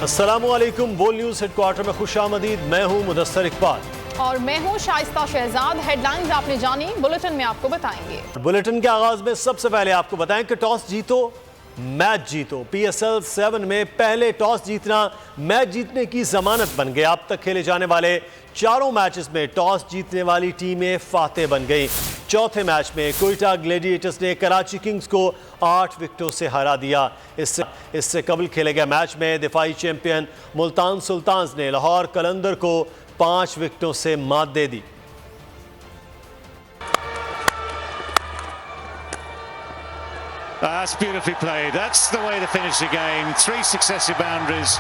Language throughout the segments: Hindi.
अस्सलामुअलैकुम। बोल न्यूज हेडक्वार्टर में खुशामदीद। मैं हूं मुदस्सर इकबाल और मैं हूं शाइस्ता शहजाद। हेडलाइंस आपने जानी, बुलेटिन में आपको बताएंगे। बुलेटिन के आगाज में सबसे पहले आपको बताएं कि टॉस जीतो मैच जीतो। PSL 7 में पहले टॉस जीतना मैच जीतने की जमानत बन गया। अब तक खेले जाने वाले चारों मैचेस में टॉस जीतने वाली टीमें फातेह बन गई। चौथे मैच में कोयटा ग्लैडिएटर्स ने कराची किंग्स को 8 विकेटों से हरा दिया। इससे कबल खेले गए मैच में दिफाई चैंपियन मुल्तान सुल्तान्स ने लाहौर कलंदर को 5 विकेटों से मात दे दी। That's beautifully played. That's the way to finish the game. 3 successive boundaries.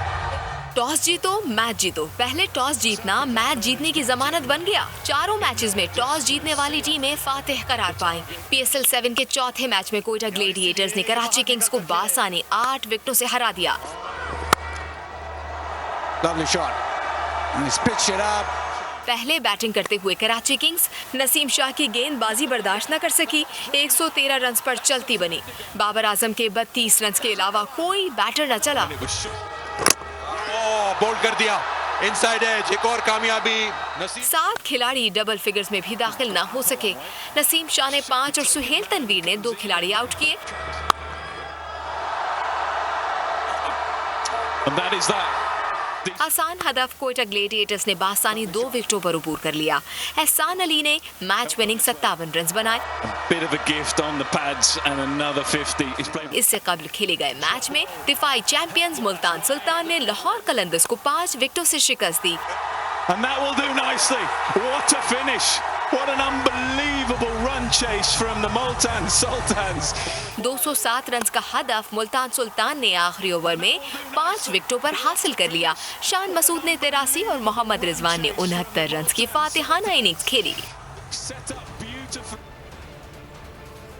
Toss जीतो मैच जीतो। पहले टॉस जीतना मैच जीतने की जमानत बन गया। चारों मैचेस में टॉस जीतने वाली टीमें फातेह करार पाई। PSL 7 के चौथे मैच में कोयटा ग्लैडिएटर्स ने कराची किंग्स को बासानी 8 विकेटों से हरा दिया। Lovely shot. And he's pitched it up. पहले बैटिंग करते हुए कराची किंग्स नसीम शाह की गेंदबाजी बर्दाश्त न कर सकी। 113 रन पर चलती बनी। बाबर आजम के 32 रन के अलावा कोई बैटर न चला। बोल्ड कर दिया इनसाइड एज। एक और कामयाबी। 7 खिलाड़ी डबल फिगर्स में भी दाखिल न हो सके। नसीम शाह ने 5 और सुहेल तनवीर ने 2 खिलाड़ी आउट किए। आसान हदफ कोयटा ग्लैडिएटर्स ने बासानी 2 विकेटों पर अबूर कर लिया। एहसान अली ने मैच विनिंग 57 रन बनाए। इससे कबल खेले गए मैच में दिफाई चैंपियंस मुल्तान सुल्तान ने लाहौर कलंदर्स को 5 विकेटों से शिकस्त दी। And that will do nicely. What a finish. What an unbelievable run chase from the Multan Sultans. 207 run का हदफ मुल्तान सुल्तान ने आखिरी ओवर में 5 विकेटों पर हासिल कर लिया। शान मसूद ने 83 और मोहम्मद रिजवान ने 69 रन की फातिहाना इनिंग्स खेली।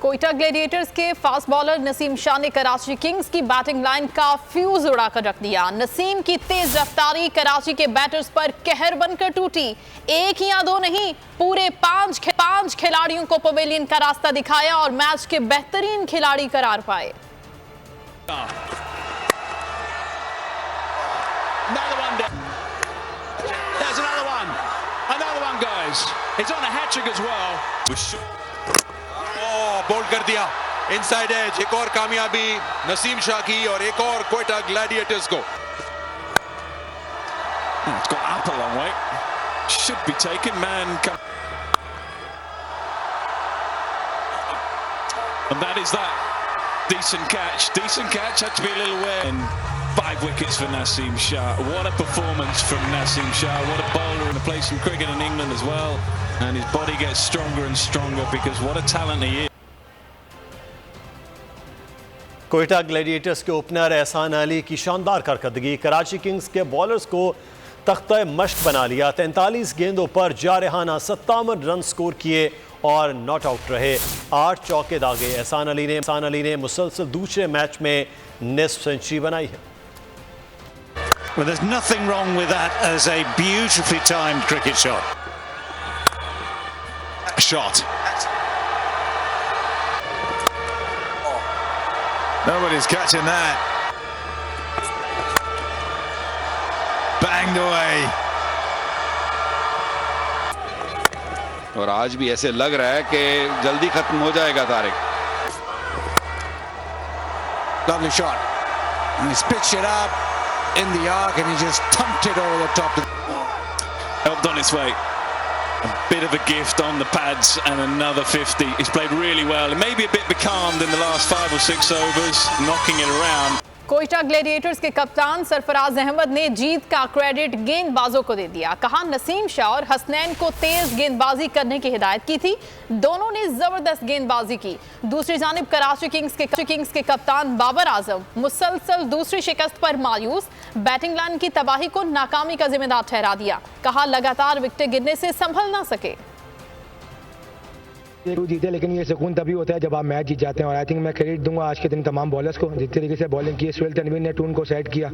कोयटा ग्लैडिएटर्स के फास्ट बॉलर नसीम शाह ने कराची किंग्स की बैटिंग लाइन का फ्यूज उड़ाकर रख दिया। नसीम की तेज रफ्तारी कराची के बैटर्स पर कहर बनकर टूटी। एक या दो नहीं, पूरे 5 खिलाड़ियों को पवेलियन का रास्ता दिखाया और मैच के बेहतरीन खिलाड़ी करार पाए। बोल्ड कर दिया इनसाइड एज। एक और कामयाबी नसीम शाह की और एक और कोयटा ग्लैडिएटर्स को। It's got up a long way. Should be taken, man. And that is that. Decent catch. Decent catch. Had to be a little wear. And 5 wickets for Naseem Shah. What a performance from Naseem Shah. What a bowler, and a place in cricket in England as well. And his body gets stronger and stronger because what a talent he is. Quetta Gladiators के ओपनर एहसान अली की शानदार कारकर्दगी कराची किंग्स के बॉलर्स को तख्ता मश्क बना लिया। 43 गेंदों पर जारहाना 57 रन स्कोर किए और नॉट आउट रहे। 8 चौके दागे। एहसान अली ने मुसलसल दूसरे मैच में निस्फ सेंचुरी बनाई है। Well, there's nothing wrong with that as a beautifully timed cricket shot. Nobody's catching that. Banged away. और आज भी ऐसे लग रहा है कि जल्दी खत्म हो जाएगा Tariq. Lovely shot. And he's pitched it up in the arc and he just thumped it over the top. Helped on its way. A bit of a gift on the pads and another 50. He's played really well. Maybe a bit becalmed in the last 5 or 6 overs, knocking it around. Quetta Gladiators के कप्तान सरफराज अहमद ने जीत का क्रेडिट गेंदबाजों को दे दिया। कहा नसीम शाह और हसनैन को तेज गेंदबाजी करने की हिदायत की थी। दोनों ने जबरदस्त गेंदबाजी की। दूसरी जानिब कराची किंग्स के कप्तान बाबर आजम मुसलसल दूसरी शिकस्त पर मायूस, बैटिंग लाइन की तबाही को नाकामी का जिम्मेदार ठहरा दिया। कहा लगातार विकेटें गिरने से संभल ना सके। जीते, लेकिन ये सुकून तभी होता है जब आप मैच जीत जाते हैं। और आई थिंक मैं क्रेडिट दूंगा आज के दिन तमाम बॉलर्स को, जिस तरीके से बॉलिंग की। सुहेल तनवीर ने टून को सेट किया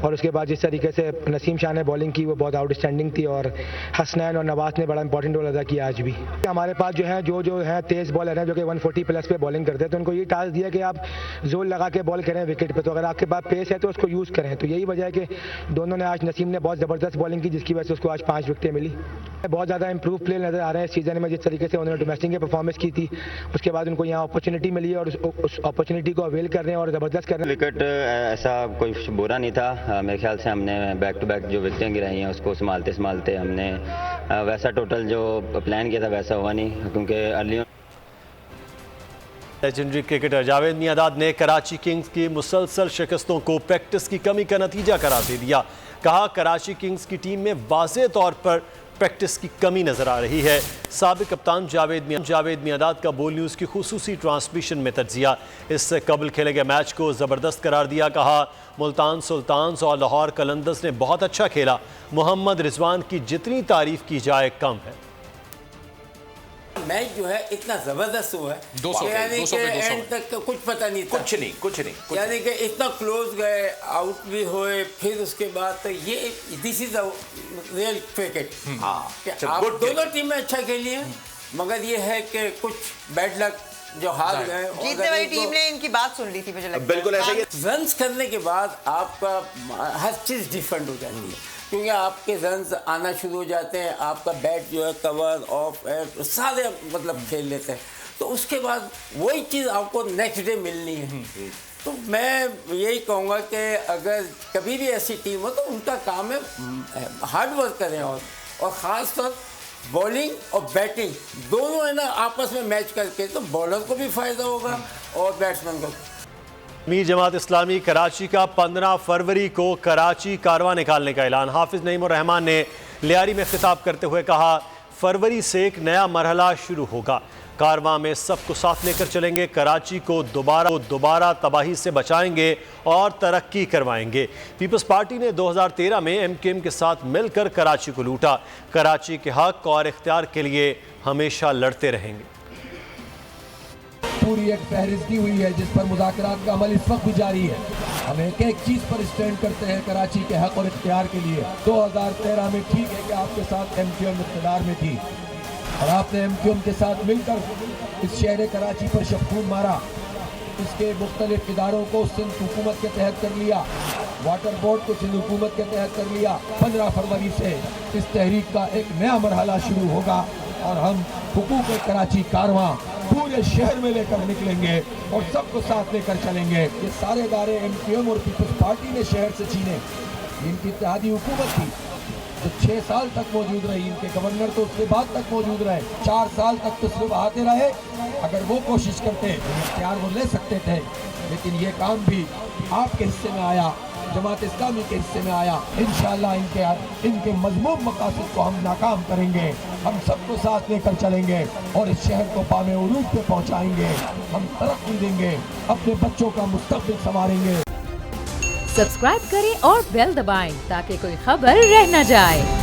और उसके बाद जिस तरीके से नसीम शाह ने बॉलिंग की वो बहुत आउटस्टैंडिंग थी। और हसनैन और नवाज ने बड़ा इंपॉर्टेंट रोल अदा किया आज भी। हमारे पास जो है तेज़ बॉलर हैं जो कि 140 प्लस पे बॉलिंग करते हैं, तो उनको ये टास्क दिया कि आप जोर लगा के बॉल करें विकेट पे। तो अगर आपके पास पेस है तो उसको यूज़ करें। तो यही वजह है कि दोनों ने आज, नसीम ने बहुत ज़बरदस्त बॉलिंग की जिसकी वजह से उसको आज 5 विकेटें मिली। बहुत ज़्यादा इंप्रूव प्ले नज़र आ रहे हैं इस सीज़न में। जिस तरीके से उन्होंने डोमेस्टिक में परफॉर्मेंस की थी, उसके बाद उनको यहाँ अपॉर्चुनिटी मिली है और उस अपॉर्चुनिटी को अवेल कर रहे हैं और ज़बरदस्त कर रहे हैं। विकेट ऐसा कोई बुरा नहीं था, मेरे ख्याल से हमने बैक टू बैक जो विकेटें गिराई हैं उसको संभालते हमने वैसा टोटल जो प्लान किया था वैसा हुआ नहीं, क्योंकि early. Legendary cricketer Javed Miandad ने कराची किंग्स की मुसलसल शिकस्तों को प्रैक्टिस की कमी का नतीजा करार दे दिया। कहा कराची किंग्स की टीम में वाज़ेह तौर पर प्रैक्टिस की कमी नजर आ रही है। साबिक कप्तान जावेद मियांदाद का बोल न्यूज़ की खुसूसी ट्रांसमिशन में तज्जिया। इससे कबल खेले गए मैच को ज़बरदस्त करार दिया। कहा मुल्तान सुल्तान्स और लाहौर कलंदर्स ने बहुत अच्छा खेला। मोहम्मद रिजवान की जितनी तारीफ की जाए कम है। मैच जो है इतना जबरदस्त हुआ है, 200 एंड तक तो कुछ पता नहीं था, कुछ नहीं यानी कि इतना क्लोज गए, आउट भी हुए, फिर उसके बाद तो ये दिस इज रियल क्रिकेट। आप दोनों टीमें अच्छा खेली हैं, मगर ये है कि कुछ बैड लक जो हार गए। जीतने वाली टीम ने इनकी बात सुन ली थी, मुझे लगता है। बिल्कुल ऐसा ही। रन्स करने के बाद आपका हर चीज़ डिफरेंट हो जाती है, क्योंकि आपके रन्स आना शुरू हो जाते हैं, आपका बैट जो है कवर ऑफ सारे मतलब खेल लेते हैं, तो उसके बाद वही चीज़ आपको नेक्स्ट डे मिलनी है। तो मैं यही कहूँगा कि अगर कभी भी ऐसी टीम हो तो उनका काम है हार्ड वर्क करें और ख़ास तौर बॉलिंग और बैटिंग दोनों है ना आपस में मैच करके, तो बॉलर को भी फ़ायदा होगा और बैट्समैन को। मीर जमात इस्लामी कराची का 15 फरवरी को कराची कारवां निकालने का ऐलान। हाफिज नईम उर रहमान ने लियारी में खिताब करते हुए कहा, फरवरी से एक नया मरहला शुरू होगा। कारवां में सबको साथ लेकर चलेंगे। कराची को दोबारा तबाही से बचाएंगे और तरक्की करवाएंगे। पीपल्स पार्टी ने 2013 में MKM के साथ मिलकर कराची को लूटा। कराची के हक और इख्तियार के लिए हमेशा लड़ते रहेंगे। पूरी एक फहरिस्त दी हुई है जिस पर मुज़ाकरात का अमल इस वक्त भी जारी है। हम एक चीज़ पर स्टैंड करते हैं कराची के हक और इख्तियार के लिए। 2013 में ठीक है कि आपके साथ MKM इक़्तिदार में थी और आपने MKM के साथ मिलकर इस शहर कराची पर शफकून मारा, इसके मुख्तलिफ इदारों को सिंध हुकूमत के तहत कर लिया, वाटर बोर्ड को सिंध हुकूमत के तहत कर लिया। 15 फरवरी से इस तहरीक का एक नया मरहला शुरू होगा और हम हुकूक कराची कारवां पूरे शहर में लेकर निकलेंगे और सबको साथ लेकर चलेंगे। ये सारे इदारे MKM और पीपल्स पार्टी ने शहर से छीने। इनकी इत्तेहादी हुकूमत थी जो 6 साल तक मौजूद रही, इनके गवर्नर तो उसके बाद तक मौजूद रहे, 4 साल तक तो सिर्फ आते रहे। अगर वो कोशिश करते इख्तियार वो ले सकते थे, लेकिन ये काम भी आपके हिस्से में आया, जमात इस्लामी के हिस्से में आया। इंशाअल्लाह इनके मज़मूम मकासद को हम नाकाम करेंगे। हम सबको साथ लेकर चलेंगे और इस शहर को पामे उरूज पे पहुंचाएंगे। हम तरक्की देंगे, अपने बच्चों का मुस्तक़बिल संवारेंगे। सब्सक्राइब करें और बेल दबाएं ताकि कोई खबर रह न जाए।